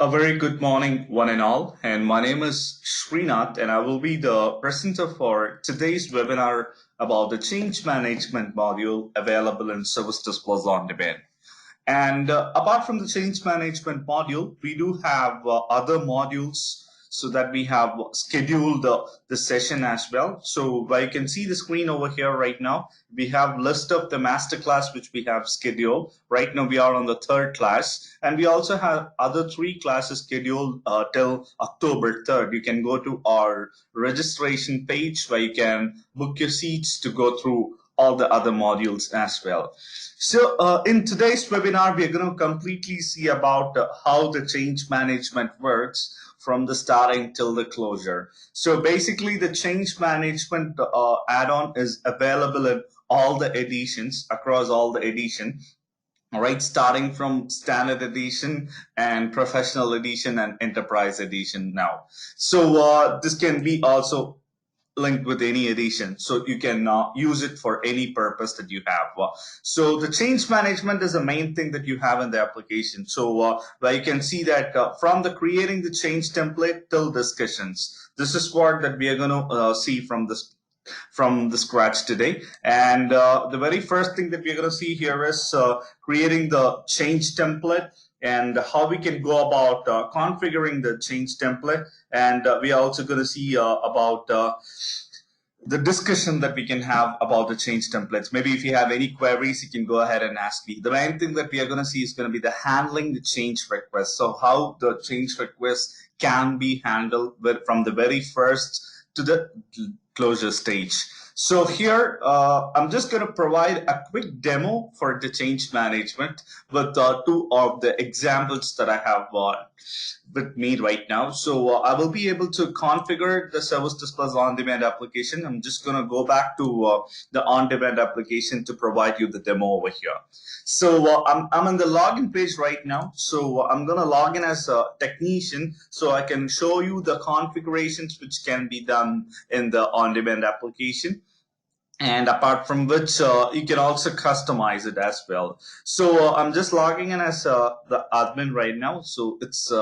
A very good morning, one and all. And my name is Srinath, and I will be the presenter for today's webinar about the change management module available in ServiceDesk Plus on demand. And apart from the change management module, we do have other modules so that we have scheduled the session as well. So you can see the screen over here right now. We have list of the masterclass which we have scheduled. Right now we are on the third class, and we also have other 3 classes scheduled till October 3rd. You can go to our registration page where you can book your seats to go through all the other modules as well. So in today's webinar, we're going to completely see about how the change management works from the starting till the closure. So basically the change management add-on is available in all the editions, across all the edition. All right, starting from standard edition and professional edition and enterprise edition now. So this can be also linked with any edition, so you can use it for any purpose that you have. So the change management is the main thing that you have in the application. So where you can see that from the creating the change template till discussions, this is what that we are going to see from the scratch today. And the very first thing that we're going to see here is creating the change template and how we can go about configuring the change template. And we are also going to see about the discussion that we can have about the change templates. Maybe if you have any queries, you can go ahead and ask me. The main thing that we are going to see is going to be the handling the change request. So how the change request can be handled from the very first to the closure stage. So here, I'm just going to provide a quick demo for the change management with 2 of the examples that I have with me right now. So I will be able to configure the ServiceDesk Plus on-demand application. I'm just going to go back to the on-demand application to provide you the demo over here. So I'm on the login page right now. So I'm going to log in as a technician so I can show you the configurations which can be done in the on-demand application. And apart from which you can also customize it as well. So I'm just logging in as the admin right now. So it's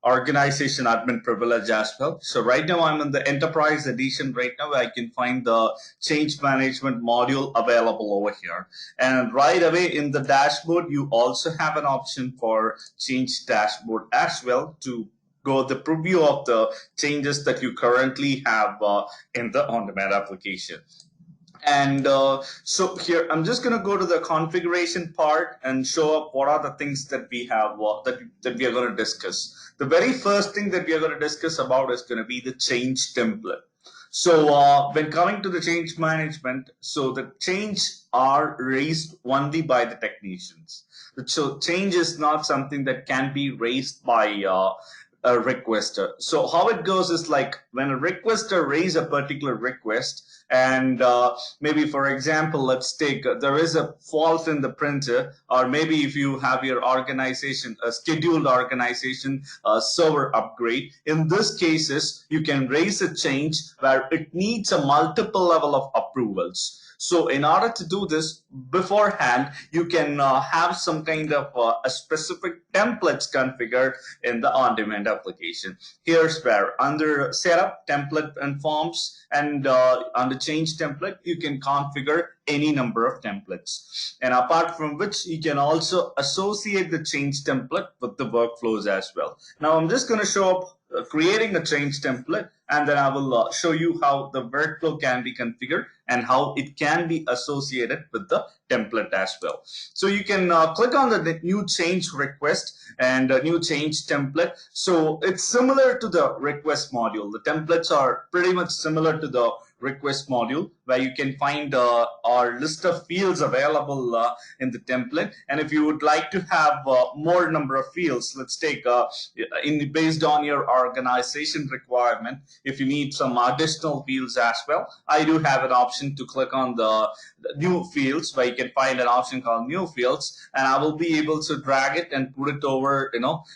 organization admin privilege as well. So right now I'm in the enterprise edition right now where I can find the change management module available over here. And right away in the dashboard, you also have an option for change dashboard as well to go the preview of the changes that you currently have in the on-demand application. And so here, I'm just going to go to the configuration part and show up what are the things that we have that we are going to discuss. The very first thing that we are going to discuss about is going to be the change template. So when coming to the change management, so the change are raised only by the technicians. So change is not something that can be raised by a requester. So how it goes is like when a requester raises a particular request, and maybe for example, let's take there is a fault in the printer, or maybe if you have your organization, a scheduled organization server upgrade, in this cases you can raise a change where it needs a multiple level of approvals. So in order to do this beforehand, you can have some kind of a specific templates configured in the on-demand application. Here's where under setup, template and forms, and under change template, you can configure any number of templates. And apart from which, you can also associate the change template with the workflows as well. Now I'm just going to show up creating a change template, and then I will show you how the workflow can be configured and how it can be associated with the template as well. So you can click on the new change request and a new change template. So it's similar to the request module. The templates are pretty much similar to the request module where you can find our list of fields available in the template. And if you would like to have more number of fields, let's take based on your organization requirement, if you need some additional fields as well, I do have an option to click on the new fields where you can find an option called new fields, and I will be able to drag it and put it over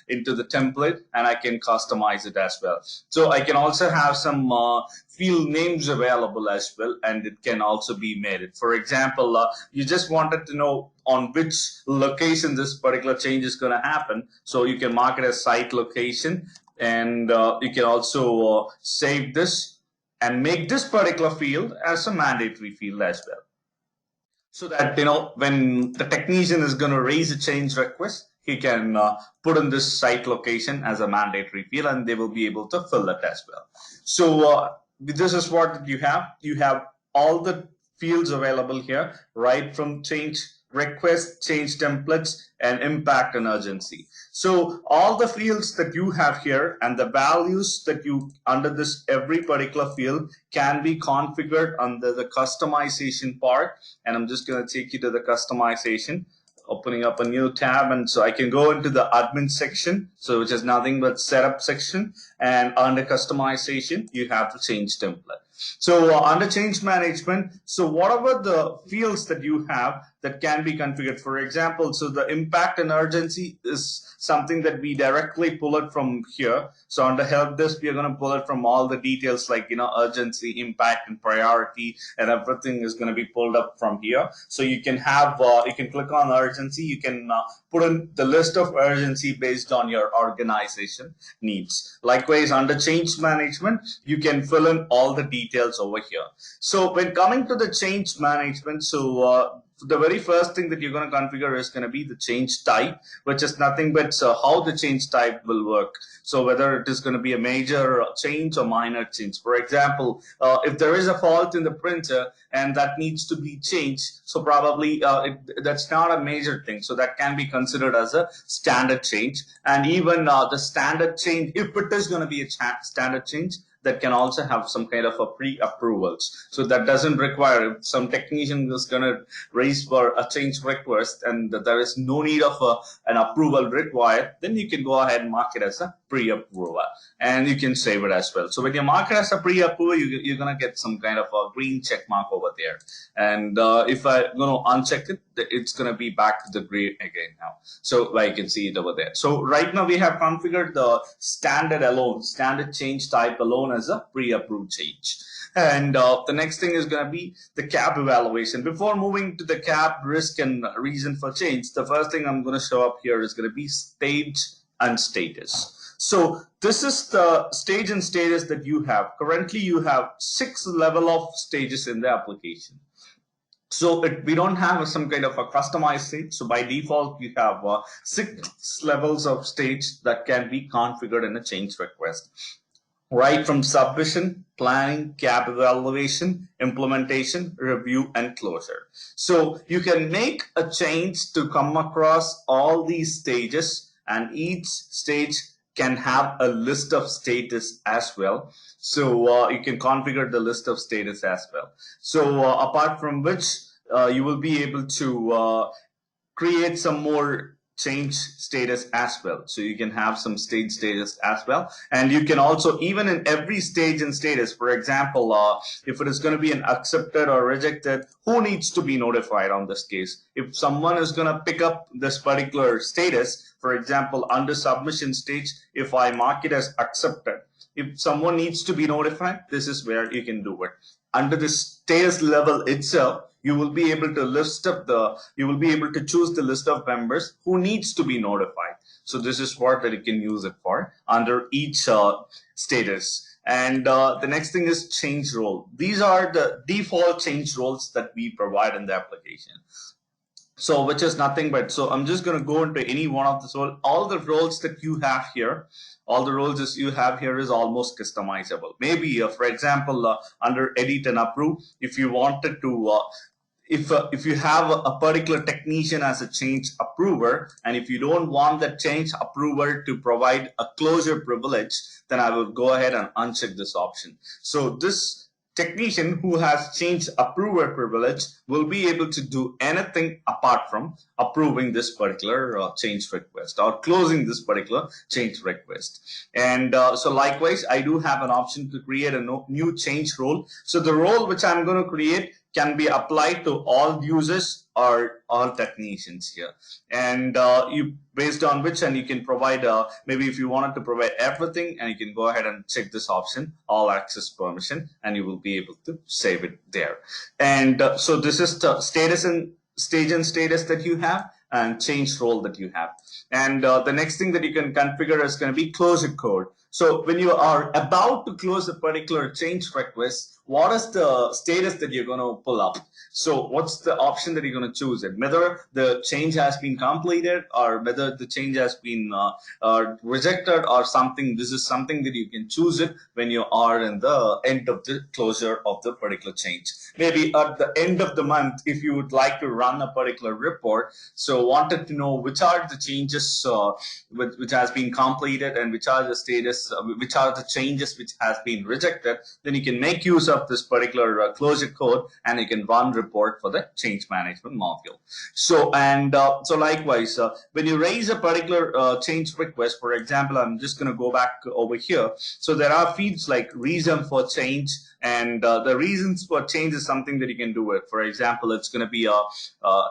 into the template, and I can customize it as well. So I can also have some field names available available as well, and it can also be made. For example, you just wanted to know on which location this particular change is going to happen, so you can mark it as site location, and you can also save this and make this particular field as a mandatory field as well, so that when the technician is going to raise a change request, he can put in this site location as a mandatory field, and they will be able to fill it as well. So this is what you have all the fields available here, right from change request, change templates, and impact and urgency. So all the fields that you have here and the values that you under this every particular field can be configured under the customization part. And I'm just going to take you to the customization, opening up a new tab, and so I can go into the admin section, so which is nothing but setup section, and under customization you have the change template. So under change management, so whatever the fields that you have that can be configured, for example, so the impact and urgency is something that we directly pull it from here. So under help desk, we are going to pull it from all the details like, urgency, impact, and priority, and everything is going to be pulled up from here. So you can have, you can click on urgency, you can put in the list of urgency based on your organization needs. Likewise, under change management, you can fill in all the details over here. So when coming to the change management, so the very first thing that you're going to configure is going to be the change type, which is nothing but how the change type will work. So whether it is going to be a major change or minor change. For example, if there is a fault in the printer and that needs to be changed, so probably that's not a major thing. So that can be considered as a standard change. And even the standard change, if it is going to be a standard change, that can also have some kind of a pre-approvals. So that doesn't require, if some technician is going to raise for a change request and there is no need of an approval required, then you can go ahead and mark it as a pre-approval, and you can save it as well. So when you mark it as a pre-approval, you're going to get some kind of a green check mark over there. And if I'm going to uncheck it, it's going to be back to the gray again now. So I can see it over there. So right now we have configured the standard change type alone as a pre-approved change. And the next thing is going to be the CAP evaluation. Before moving to the CAP risk and reason for change, the first thing I'm going to show up here is going to be stage and status. So this is the stage and status that you have. Currently, you have 6 level of stages in the application. So we don't have some kind of a customized stage. So by default, you have 6 levels of stage that can be configured in a change request. Right from submission, planning, CAP evaluation, implementation, review, and closure. So you can make a change to come across all these stages, and each stage can have a list of status as well. So you can configure the list of status as well. So apart from which you will be able to create some more change status as well. So you can have some stage status as well. And you can also, even in every stage and status, for example, if it is going to be an accepted or rejected, who needs to be notified on this case? If someone is going to pick up this particular status, for example, under submission stage, if I mark it as accepted, if someone needs to be notified, this is where you can do it. Under the status level itself, you will be able to choose the list of members who needs to be notified. So this is what that you can use it for under each status. And the next thing is change role. These are the default change roles that we provide in the application. So which is nothing but, so I'm just going to go into any one of the roles. All the roles that you have here, all the roles that you have here is almost customizable. Maybe, for example, under edit and approve, if you wanted to, if you have a particular technician as a change approver, and if you don't want that change approver to provide a closure privilege, then I will go ahead and uncheck this option. So this technician who has change approver privilege will be able to do anything apart from approving this particular change request or closing this particular change request. And so likewise, I do have an option to create a new change role. So the role which I'm going to create can be applied to all users or all technicians here. And you based on which, and you can provide maybe if you wanted to provide everything, and you can go ahead and check this option, all access permission, and you will be able to save it there. And so this is the status and stage and status that you have, and change role that you have. And the next thing that you can configure is going to be close it code. So when you are about to close a particular change request, what is the status that you're going to pull up? So what's the option that you're going to choose? It whether the change has been completed or whether the change has been rejected or something. This is something that you can choose it when you are in the end of the closure of the particular change. Maybe at the end of the month, if you would like to run a particular report, so wanted to know which are the changes which has been completed and which are the status, which are the changes which has been rejected, then you can make use of this particular closure code and you can run report for the change management module. So and so likewise, when you raise a particular change request, for example, I'm just going to go back over here. So there are fields like reason for change, and the reasons for change is something that you can do it. For example, it's going to be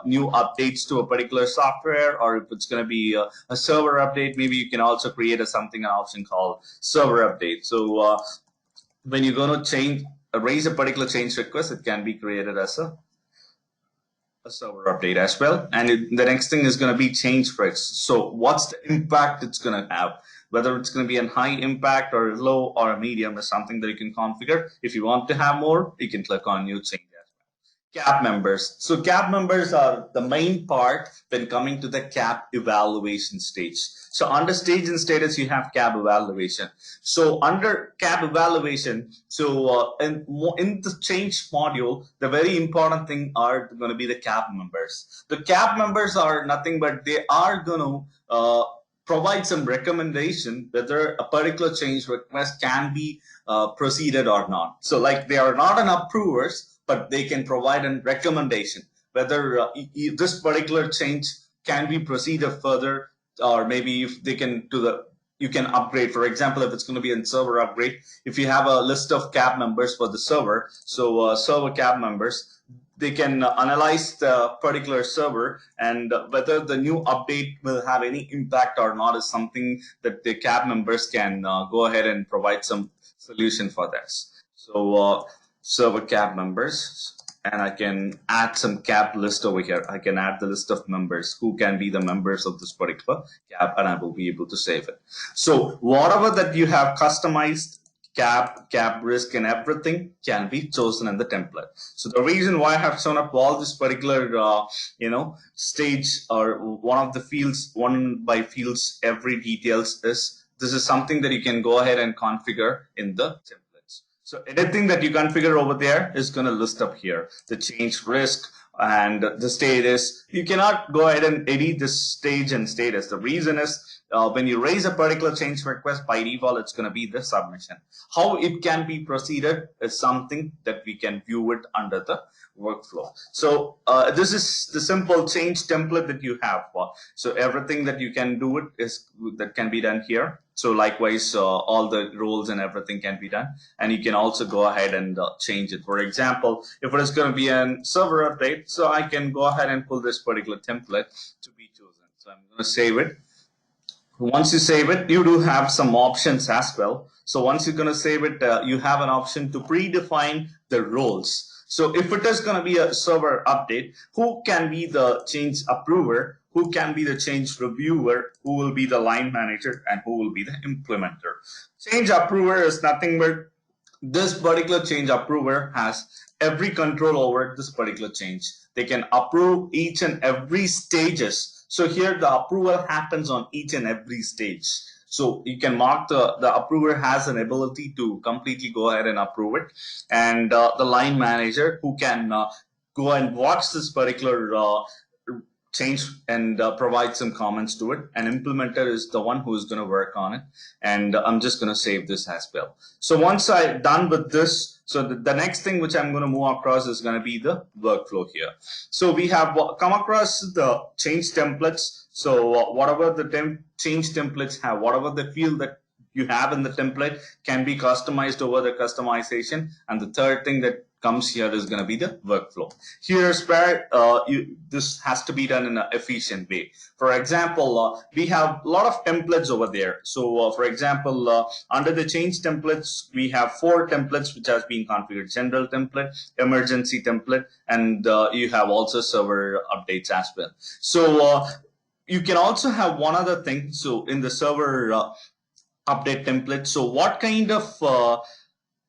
new updates to a particular software, or if it's going to be a server update, maybe you can also create an option called server update. So when you're going to raise a particular change request, it can be created as a server update as well. And the next thing is going to be change risk. So what's the impact it's going to have? Whether it's going to be a high impact or a low or a medium is something that you can configure. If you want to have more, you can click on new change. CAP members. So CAP members are the main part when coming to the CAP evaluation stage. So under stage and status, you have CAP evaluation. So under CAP evaluation, so in the change module, the very important thing are going to be the CAP members. The CAP members are nothing but they are going to provide some recommendation whether a particular change request can be proceeded or not. So like they are not an approvers, but they can provide a recommendation whether this particular change can be proceeded further, or maybe if they can you can upgrade. For example, if it's going to be a server upgrade, if you have a list of CAP members for the server, so server CAP members, they can analyze the particular server, and whether the new update will have any impact or not is something that the CAP members can go ahead and provide some solution for this. So server CAP members, and I can add some CAP list over here. I can add the list of members who can be the members of this particular CAP, and I will be able to save it. So whatever that you have customized, CAP risk and everything can be chosen in the template. So the reason why I have shown up all this particular stage or one of the fields, one by fields, every details is this is something that you can go ahead and configure in the template. So anything that you configure over there is going to list up here. The change risk and the status. You cannot go ahead and edit this stage and status. The reason is when you raise a particular change request, by default, it's going to be the submission. How it can be proceeded is something that we can view it under the workflow. So this is the simple change template that you have. So everything that you can do that can be done here. So likewise, all the roles and everything can be done, and you can also go ahead and change it. For example, if it is going to be a server update, so I can go ahead and pull this particular template to be chosen. So I'm going to save it. Once you save it, you do have some options as well. So once you're going to save it, you have an option to predefine the roles. So if it is going to be a server update, who can be the change approver, who can be the change reviewer, who will be the line manager, and who will be the implementer. Change approver is nothing but this particular change approver has every control over this particular change. They can approve each and every stages. So here the approval happens on each and every stage. So you can mark the approver has an ability to completely go ahead and approve it. And the line manager who can go and watch this particular change and provide some comments to it. An implementer is the one who is going to work on it. And I'm just going to save this as well. So once I'm done with this, so the next thing which I'm going to move across is going to be the workflow here. So we have come across the change templates. So whatever the change templates have, whatever the field that you have in the template can be customized over the customization. And the third thing that comes here is going to be the workflow. Here's where this has to be done in an efficient way. For example, we have a lot of templates over there. So for example, under the change templates, we have 4 templates which has been configured: general template, emergency template, and you have also server updates as well. So you can also have one other thing. So in the server update template, so what kind of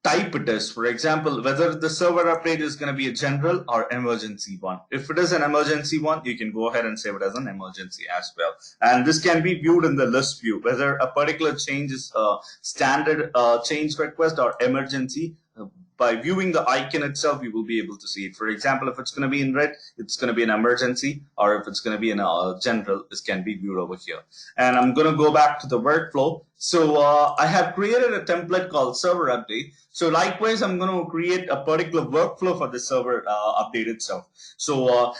type it is. For example, whether the server update is going to be a general or emergency one. If it is an emergency one, you can go ahead and save it as an emergency as well. And this can be viewed in the list view, whether a particular change is a standard change request or emergency. By viewing the icon itself, you will be able to see it. For example, if it's going to be in red, it's going to be an emergency, or if it's going to be in a general, this can be viewed over here. And I'm going to go back to the workflow. So I have created a template called server update. So likewise, I'm going to create a particular workflow for the server update itself. So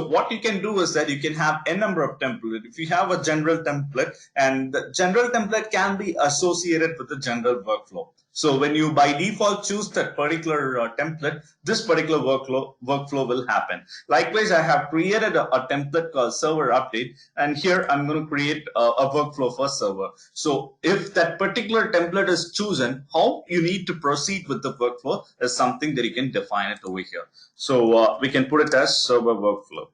what you can do is that you can have a number of templates. If you have a general template, and the general template can be associated with the general workflow. So when you by default choose that particular template, this particular workflow will happen. Likewise, I have created a template called server update, and here I'm going to create a workflow for server. So if that particular template is chosen, how you need to proceed with the workflow is something that you can define it over here. So we can put it as server workflow.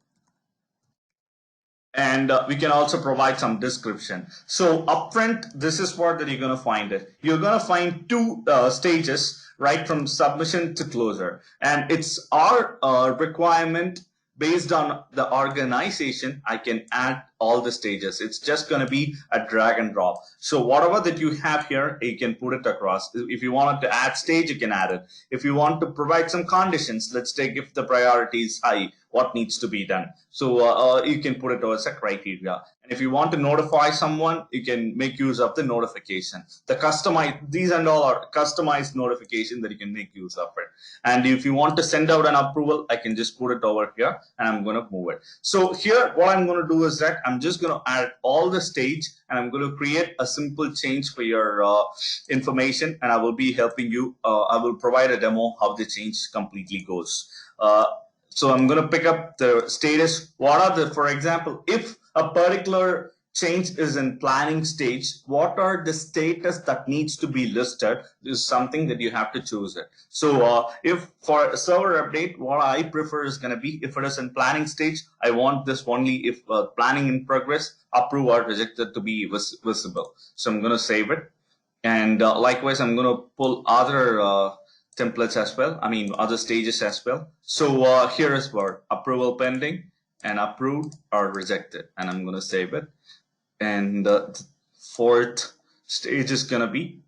And we can also provide some description. So upfront, this is what that you're going to find it. You're going to find 2 stages, right from submission to closure. And it's our requirement based on the organization. I can add all the stages. It's just going to be a drag and drop. So whatever that you have here, you can put it across. If you wanted to add stage, you can add it. If you want to provide some conditions, let's take if the priority is high, what needs to be done. So you can put it as a criteria. And if you want to notify someone, you can make use of the notification. The customized, these and all are customized notification that you can make use of it. And if you want to send out an approval, I can just put it over here and I'm going to move it. So here, what I'm going to do is that I'm just going to add all the stage and I'm going to create a simple change for your information, and I will be helping you. I will provide a demo how the change completely goes. So I'm going to pick up the status. What are the, for example, if a particular change is in planning stage, what are the status that needs to be listed is something that you have to choose it. So if for a server update, what I prefer is going to be, if it is in planning stage, I want this only if planning in progress, approve or rejected to be visible. So I'm going to save it. And likewise, I'm going to pull other templates as well. I mean, other stages as well. So here is where approval pending and approved or rejected. And I'm going to save it. And the 4th stage is going to be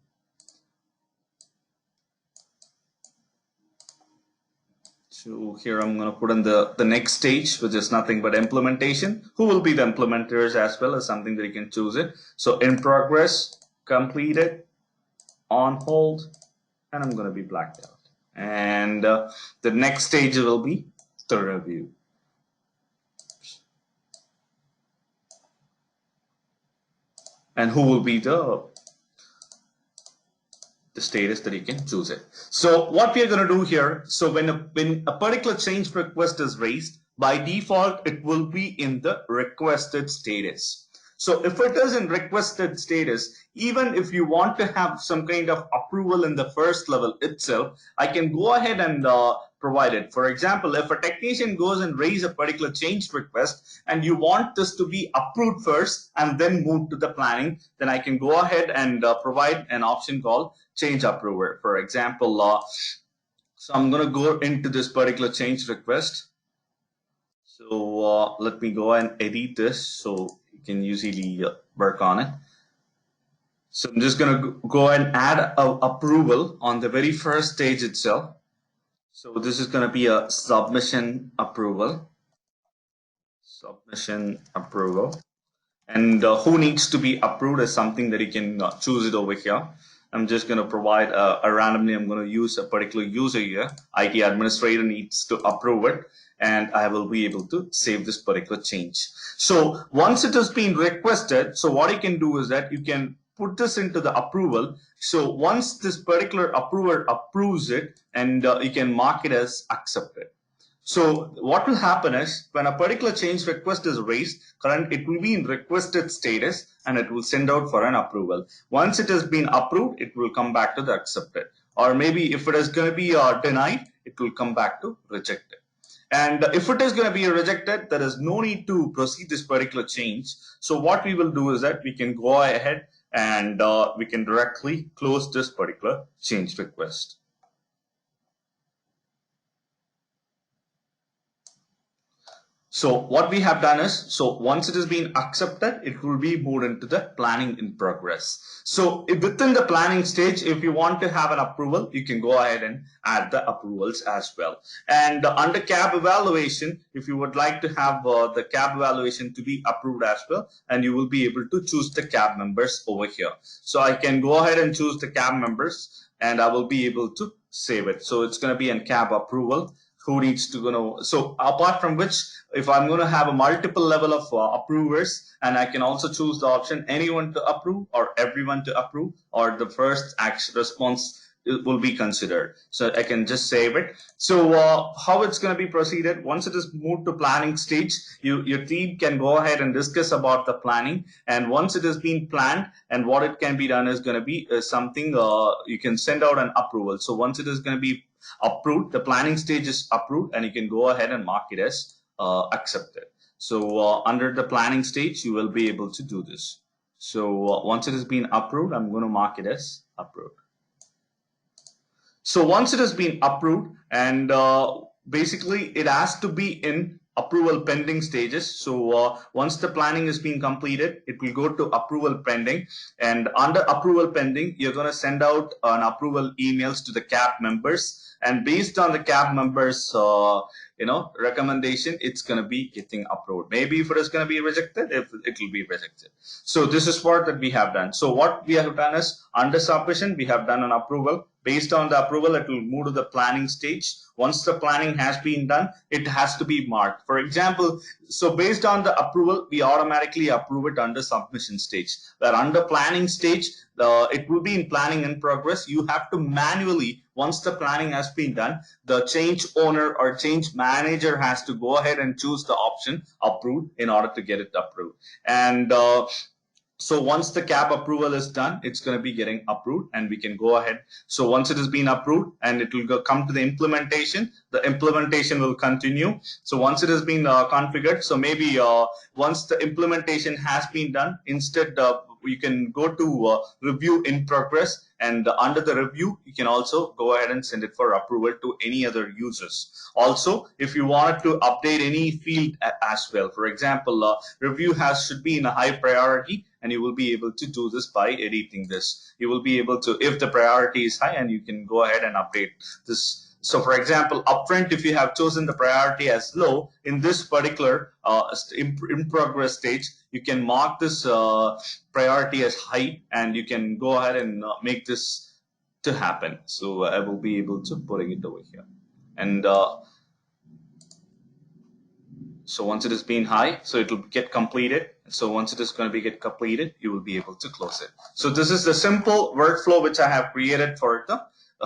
so here I'm going to put in the next stage, which is nothing but implementation. Who will be the implementers as well as something that you can choose it. So in progress, completed, on hold, and I'm going to be blacked out. And the next stage will be the review. And who will be the status that you can choose it. So what we are going to do here, so when a particular change request is raised, by default, it will be in the requested status. So if it is in requested status, even if you want to have some kind of approval in the first level itself, I can go ahead and provide it. For example, if a technician goes and raises a particular change request and you want this to be approved first and then move to the planning, then I can go ahead and provide an option called change approver. For example, so I'm going to go into this particular change request. So let me go and edit this so you can easily work on it. So I'm just going to go and add an approval on the very first stage itself. So this is going to be a submission approval. Submission approval. And who needs to be approved is something that you can choose it over here. I'm just going to provide randomly, I'm going to use a particular user here. IT administrator needs to approve it, and I will be able to save this particular change. So once it has been requested, so what you can do is that you can put this into the approval. So once this particular approver approves it, and you can mark it as accepted. So what will happen is when a particular change request is raised, it will be in requested status and it will send out for an approval. Once it has been approved, it will come back to the accepted. Or maybe if it is going to be denied, it will come back to rejected. And if it is going to be rejected, there is no need to proceed this particular change. So what we will do is that we can go ahead and we can directly close this particular change request. So what we have done is, so once it has been accepted, it will be moved into the planning in progress. So within the planning stage, if you want to have an approval, you can go ahead and add the approvals as well. And under CAB evaluation, if you would like to have the CAB evaluation to be approved as well, and you will be able to choose the CAB members over here. So I can go ahead and choose the CAB members and I will be able to save it. So it's going to be in CAB approval. Who needs to go? So apart from which, if I'm going to have a multiple level of approvers, and I can also choose the option anyone to approve or everyone to approve, or the first action response will be considered. So I can just save it. So how it's going to be proceeded, once it is moved to planning stage, your team can go ahead and discuss about the planning. And once it has been planned, and what it can be done is going to be something you can send out an approval. So once it is going to be approved, the planning stage is approved, and you can go ahead and mark it as accepted. So under the planning stage, you will be able to do this. So once it has been approved, I'm going to mark it as approved. So once it has been approved, and basically it has to be in approval pending stages. So once the planning is being completed, it will go to approval pending, and under approval pending, you're going to send out an approval emails to the CAB members, and based on the CAB members recommendation, it's going to be getting approved. Maybe if it is going to be rejected, it will be rejected. So this is what that we have done. So what we have done is, under submission, we have done an approval. Based on the approval, it will move to the planning stage. Once the planning has been done, it has to be marked. For example, so based on the approval, we automatically approve it under submission stage. Where under planning stage, it will be in planning in progress. You have to manually, once the planning has been done, the change owner or change manager has to go ahead and choose the option approved in order to get it approved. And so once the CAB approval is done, it's going to be getting approved, and we can go ahead. So once it has been approved, and it will come to the implementation will continue. So once it has been configured, so maybe once the implementation has been done, instead you can go to review in progress, and under the review, you can also go ahead and send it for approval to any other users. Also, if you wanted to update any field as well, for example, review should be in a high priority, and you will be able to do this by editing this. You will be able to, if the priority is high, and you can go ahead and update this. So for example, upfront, if you have chosen the priority as low in this particular in progress stage, you can mark this priority as high, and you can go ahead and make this to happen. So I will be able to putting it over here. And so once it has been high, so it will get completed. So once it is going to be get completed, you will be able to close it. So this is the simple workflow which I have created for the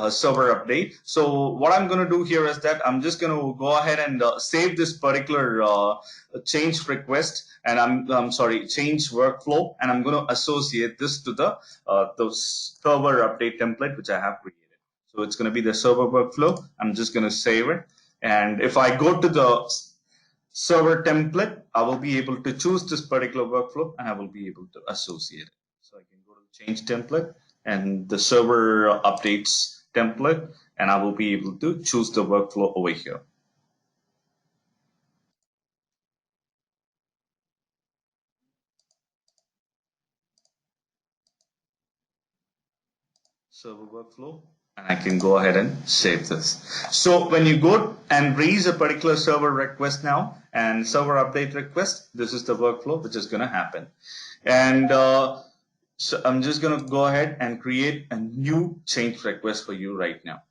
server update. So what I'm going to do here is that I'm just going to go ahead and save this particular change request, and change workflow, and I'm going to associate this to the server update template which I have created. So it's going to be the server workflow. I'm just going to save it, and if I go to the server template, I will be able to choose this particular workflow, and I will be able to associate it. So I can go to the change template and the server updates template, and I will be able to choose the workflow over here. Server workflow, and I can go ahead and save this. So when you go and raise a particular server request now and server update request, this is the workflow which is going to happen. And so I'm just going to go ahead and create a new change request for you right now.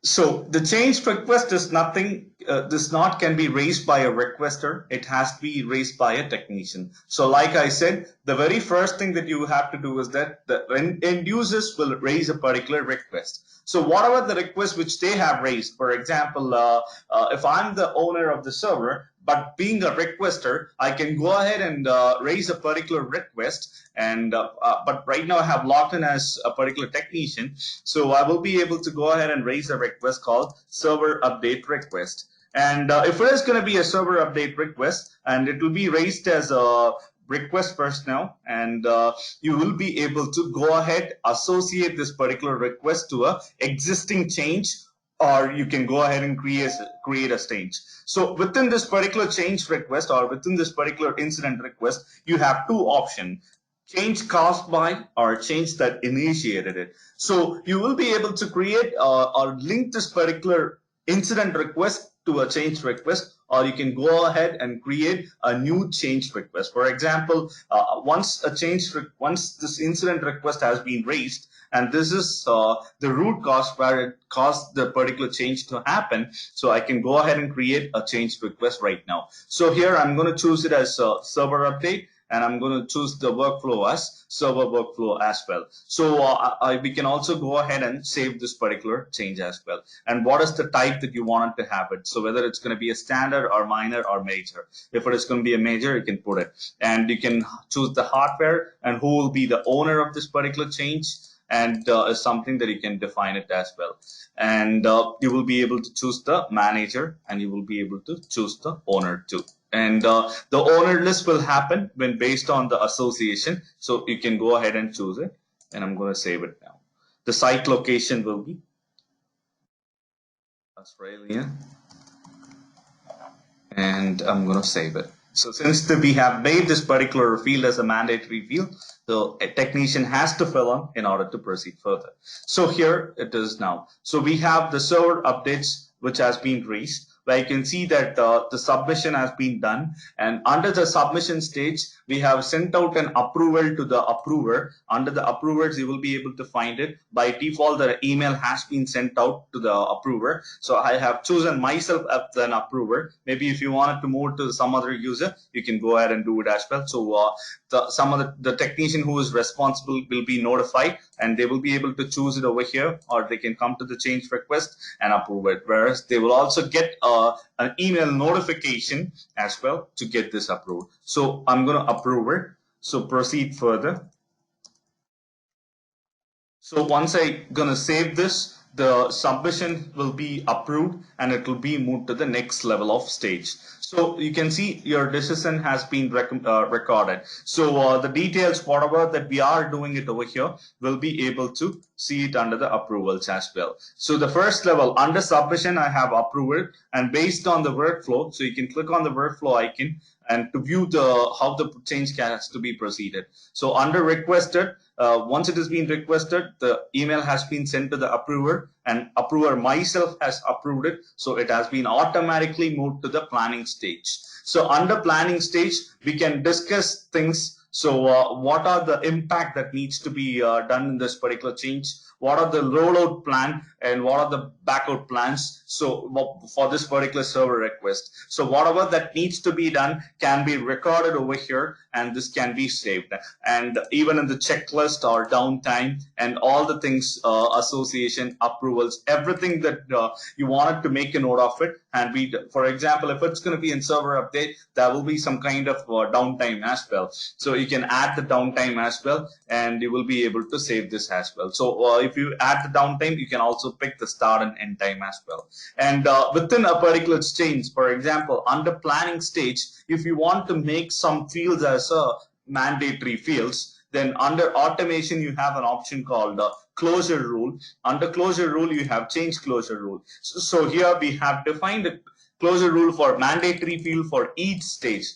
So the change request is nothing this not can be raised by a requester. It has to be raised by a technician. So like I said, the very first thing that you have to do is that the end users will raise a particular request. So whatever the request which they have raised, for example, if I'm the owner of the server, but being a requester, I can go ahead and raise a particular request. And but right now I have logged in as a particular technician, so I will be able to go ahead and raise a request called server update request. And if it is going to be a server update request, and it will be raised as a request personnel, and you will be able to go ahead associate this particular request to a existing change, or you can go ahead and create a change. So within this particular change request, or within this particular incident request, you have two options: change caused by or change that initiated it. So you will be able to create or link this particular incident request to a change request, or you can go ahead and create a new change request. For example, once this incident request has been raised, and this is the root cause where it caused the particular change to happen, so I can go ahead and create a change request right now. So here I'm going to choose it as server update, and I'm going to choose the workflow as server workflow as well. So we can also go ahead and save this particular change as well. And what is the type that you want it to have it? So whether it's going to be a standard or minor or major. If it is going to be a major, you can put it. And you can choose the hardware and who will be the owner of this particular change, and is something that you can define it as well. And you will be able to choose the manager, and you will be able to choose the owner too. And the owner list will happen when based on the association. So you can go ahead and choose it, and I'm going to save it now. The site location will be Australia, and I'm going to save it. So since we have made this particular field as a mandatory field, so a technician has to fill in order to proceed further. So here it is now. So we have the server updates which has been raised, where you can see that the submission has been done, and under the submission stage we have sent out an approval to the approver. Under the approvers you will be able to find it. By default the email has been sent out to the approver, so I have chosen myself as an approver. Maybe if you wanted to move to some other user, you can go ahead and do it as well. So some of the technician who is responsible will be notified, and they will be able to choose it over here, or they can come to the change request and approve it, whereas they will also get an email notification as well to get this approved. So I'm going to approve it. So proceed further. So once I gonna save this, the submission will be approved, and it will be moved to the next level of stage. So you can see your decision has been recorded. So the details, whatever that we are doing it over here, will be able to see it under the approvals as well. So the first level under submission, I have approved, and based on the workflow, so you can click on the workflow icon and to view how the change has to be proceeded. So under requested, once it has been requested, the email has been sent to the approver, and approver myself has approved it. So it has been automatically moved to the planning stage. So under planning stage, we can discuss things. So what are the impact that needs to be done in this particular change? What are the rollout plan, and what are the backout plans? So for this particular server request, so whatever that needs to be done can be recorded over here, and this can be saved. And even in the checklist or downtime and all the things, association approvals, everything that you wanted to make a note of it. And for example, if it's going to be in server update, there will be some kind of downtime as well. So you can add the downtime as well, and you will be able to save this as well. So if you add the downtime, you can also pick the start and end time as well. And within a particular change, for example, under planning stage, if you want to make some fields as mandatory fields, then under automation you have an option called closure rule. Under closure rule you have change closure rule. So here we have defined a closure rule for mandatory field for each stage.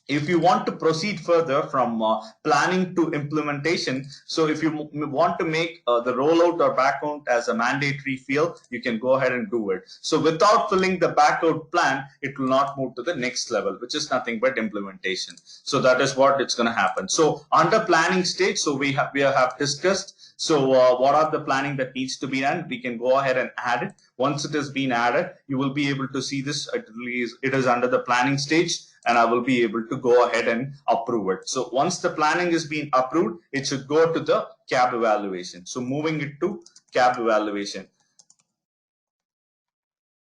If you want to proceed further from planning to implementation, so if you want to make the rollout or backout as a mandatory field, you can go ahead and do it. So without filling the backout plan, it will not move to the next level, which is nothing but implementation. So that is what it's going to happen. So under planning stage, so we have discussed So what are the planning that needs to be done? We can go ahead and add it. Once it has been added, you will be able to see this. It is under the planning stage, and I will be able to go ahead and approve it. So once the planning is being approved, it should go to the CAB evaluation. So moving it to CAB evaluation.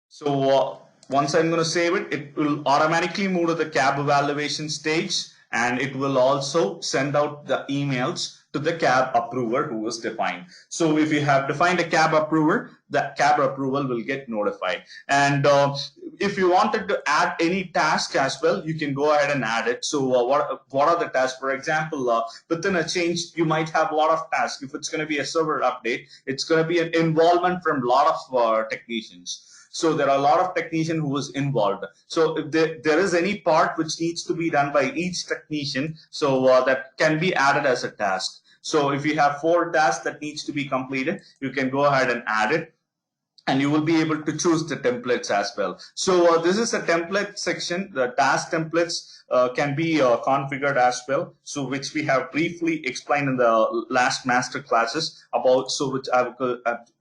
So once I'm going to save it, it will automatically move to the CAB evaluation stage, and it will also send out the emails to the CAB approver who was defined. So if you have defined a CAB approver, the CAB approval will get notified. And if you wanted to add any task as well, you can go ahead and add it. So what are the tasks? For example, within a change, you might have a lot of tasks. If it's going to be a server update, it's going to be an involvement from a lot of technicians. So there are a lot of technician who was involved. So if there is any part which needs to be done by each technician, so that can be added as a task. So if you have 4 tasks that needs to be completed, you can go ahead and add it, and you will be able to choose the templates as well. So this is a template section. The task templates can be configured as well, so which we have briefly explained in the last master classes about, so which I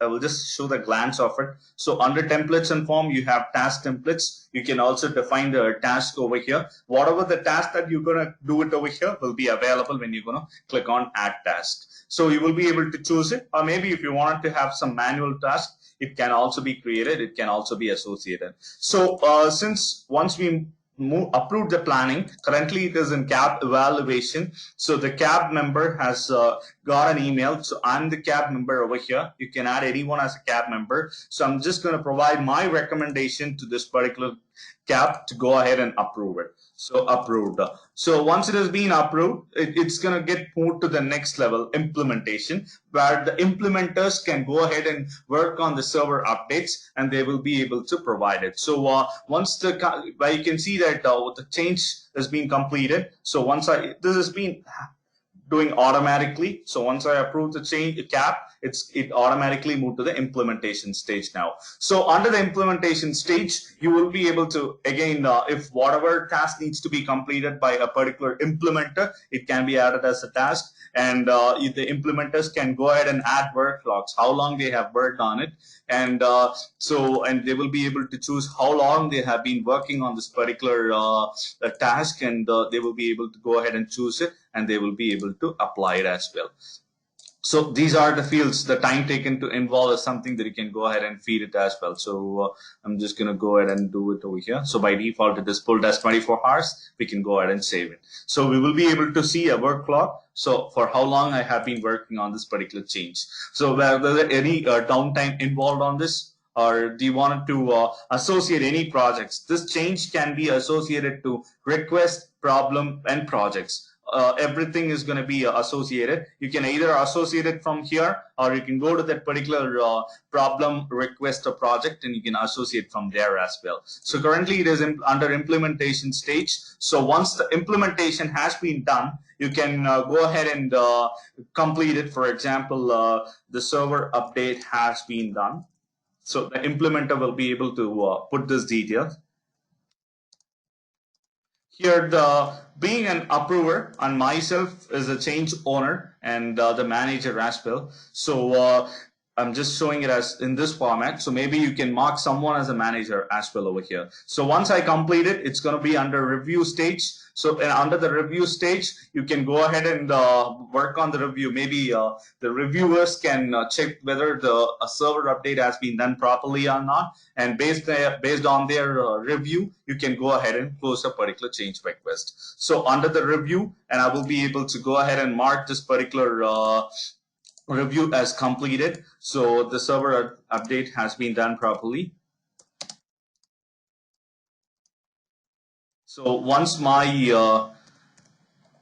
will just show the glance of it. So under templates and form, you have task templates. You can also define the task over here. Whatever the task that you're going to do it over here will be available when you're going to click on add task. So you will be able to choose it, or maybe if you wanted to have some manual tasks, it can also be created. It can also be associated. So since once we approved the planning, currently it is in CAB evaluation. So the CAB member has got an email. So I'm the CAB member over here. You can add anyone as a CAB member. So I'm just going to provide my recommendation to this particular CAB to go ahead and approve it. So approved. So once it has been approved, it's going to get moved to the next level, implementation, where the implementers can go ahead and work on the server updates, and they will be able to provide it. So once where you can see that the change has been completed. So once this has been doing automatically. So once I approve the change CAB, it automatically moved to the implementation stage now. So under the implementation stage, you will be able to, again, if whatever task needs to be completed by a particular implementer, it can be added as a task. And the implementers can go ahead and add work logs, how long they have worked on it. And and they will be able to choose how long they have been working on this particular task, and they will be able to go ahead and choose it, and they will be able to apply it as well. So these are the fields. The time taken to involve is something that you can go ahead and feed it as well. So I'm just going to go ahead and do it over here. So by default, it is pulled as 24 hours. We can go ahead and save it. So we will be able to see a work log. So for how long I have been working on this particular change. So whether any downtime involved on this, or do you want to associate any projects? This change can be associated to request, problem, and projects. Everything is going to be associated. You can either associate it from here, or you can go to that particular problem, request, or project, and you can associate from there as well. So currently it is under implementation stage. So once the implementation has been done, you can go ahead and complete it. For example, the server update has been done. So the implementer will be able to put this detail. Here, being an approver and myself is a change owner and the manager as well. So I'm just showing it as in this format. So maybe you can mark someone as a manager as well over here. So once I complete it, it's going to be under review stage. So under the review stage, you can go ahead and work on the review. Maybe the reviewers can check whether the server update has been done properly or not. And based on their review, you can go ahead and close a particular change request. So under the review, and I will be able to go ahead and mark this particular review as completed. So the server update has been done properly. So once my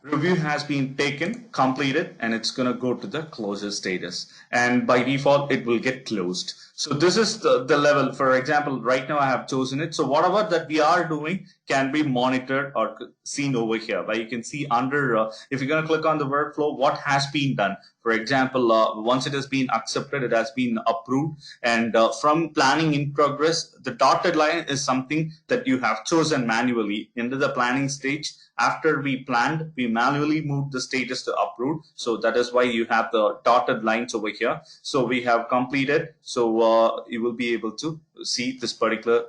review has been taken, completed, and it's going to go to the closure status. And by default, it will get closed. So this is the level. For example, right now I have chosen it. So whatever that we are doing can be monitored or seen over here. Like you can see under, if you're going to click on the workflow, what has been done. For example, once it has been accepted, it has been approved. And from planning in progress, the dotted line is something that you have chosen manually into the planning stage. After we planned, we manually moved the status to approved. So that is why you have the dotted lines over here. So we have completed. So you will be able to see this particular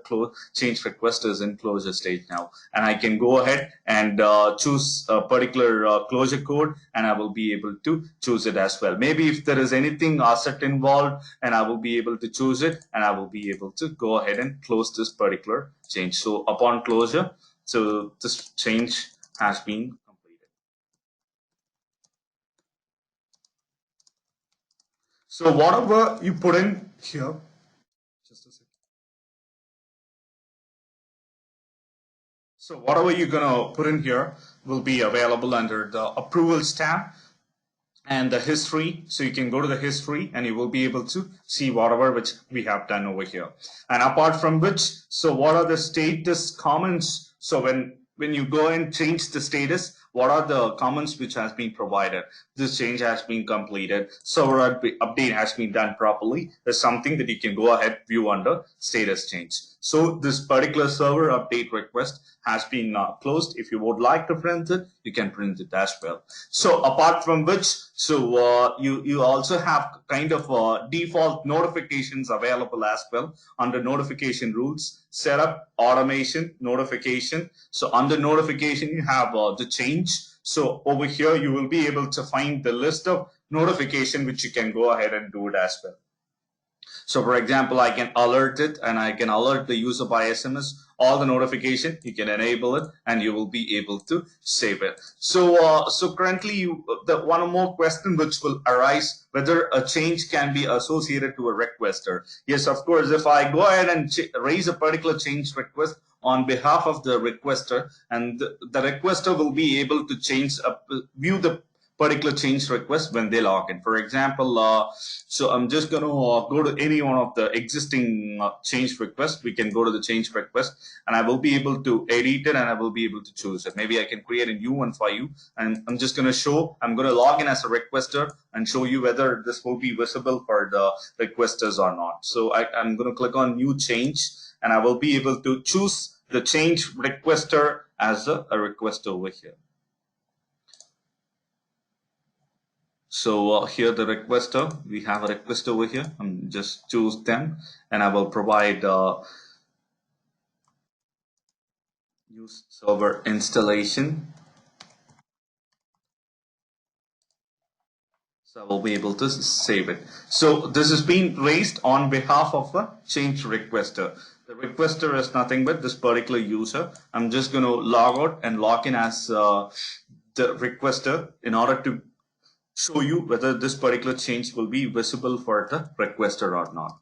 change request is in closure stage now. And I can go ahead and choose a particular closure code, and I will be able to choose it as well. Maybe if there is anything asset involved, and I will be able to choose it, and I will be able to go ahead and close this particular change. So upon closure, so this change has been completed. So whatever you put in here, just a second. So whatever you're gonna put in here will be available under the approvals tab and the history. So you can go to the history and you will be able to see whatever which we have done over here. And apart from which, so what are the status comments? So when you go and change the status, what are the comments which has been provided? This change has been completed. Server update has been done properly. There's something that you can go ahead view under status change. So this particular server update request has been closed. If you would like to print it, you can print it as well. So apart from which, so you also have kind of default notifications available as well under notification rules, setup, automation, notification. So under notification, you have the change. So over here, you will be able to find the list of notification which you can go ahead and do it as well. So for example, I can alert it and I can alert the user by SMS, all the notification, you can enable it and you will be able to save it. So currently the one more question which will arise, whether a change can be associated to a requester. Yes, of course, if I go ahead and raise a particular change request on behalf of the requester, and the requester will be able to view the particular change request when they log in. For example, so I'm just going to go to any one of the existing change requests. We can go to the change request and I will be able to edit it and I will be able to choose it. Maybe I can create a new one for you, and I'm just going to show, I'm going to log in as a requester and show you whether this will be visible for the requesters or not. So I'm going to click on new change and I will be able to choose the change requester as a requester over here. So here the requester, we have a request over here. I'm just choose them and I will provide use server installation. So I will be able to save it. So this is being raised on behalf of a change requester. The requester is nothing but this particular user. I'm just going to log out and log in as the requester in order to show you whether this particular change will be visible for the requester or not.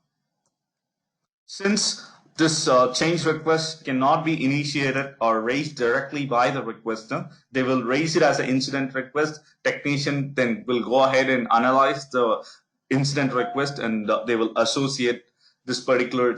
Since this change request cannot be initiated or raised directly by the requester, they will raise it as an incident request. Technician then will go ahead and analyze the incident request and they will associate this particular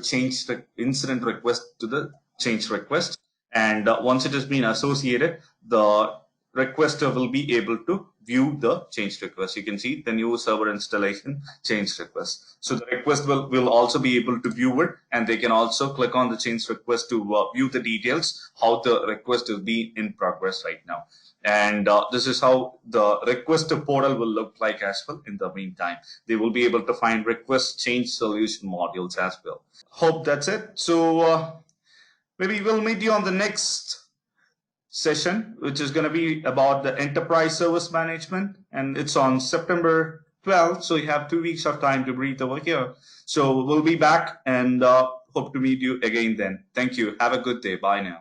incident request to the change request. And once it has been associated, the requester will be able to view the change request. You can see the new server installation change request. So the request will also be able to view it, and they can also click on the change request to view the details, how the request is being in progress right now. And this is how the requester portal will look like as well. In the meantime, they will be able to find request change solution modules as well. Hope that's it. So maybe we'll meet you on the next session, which is going to be about the enterprise service management, and it's on September 12th. So you have 2 weeks of time to breathe over here. So we'll be back and hope to meet you again then. Thank you. Have a good day. Bye now.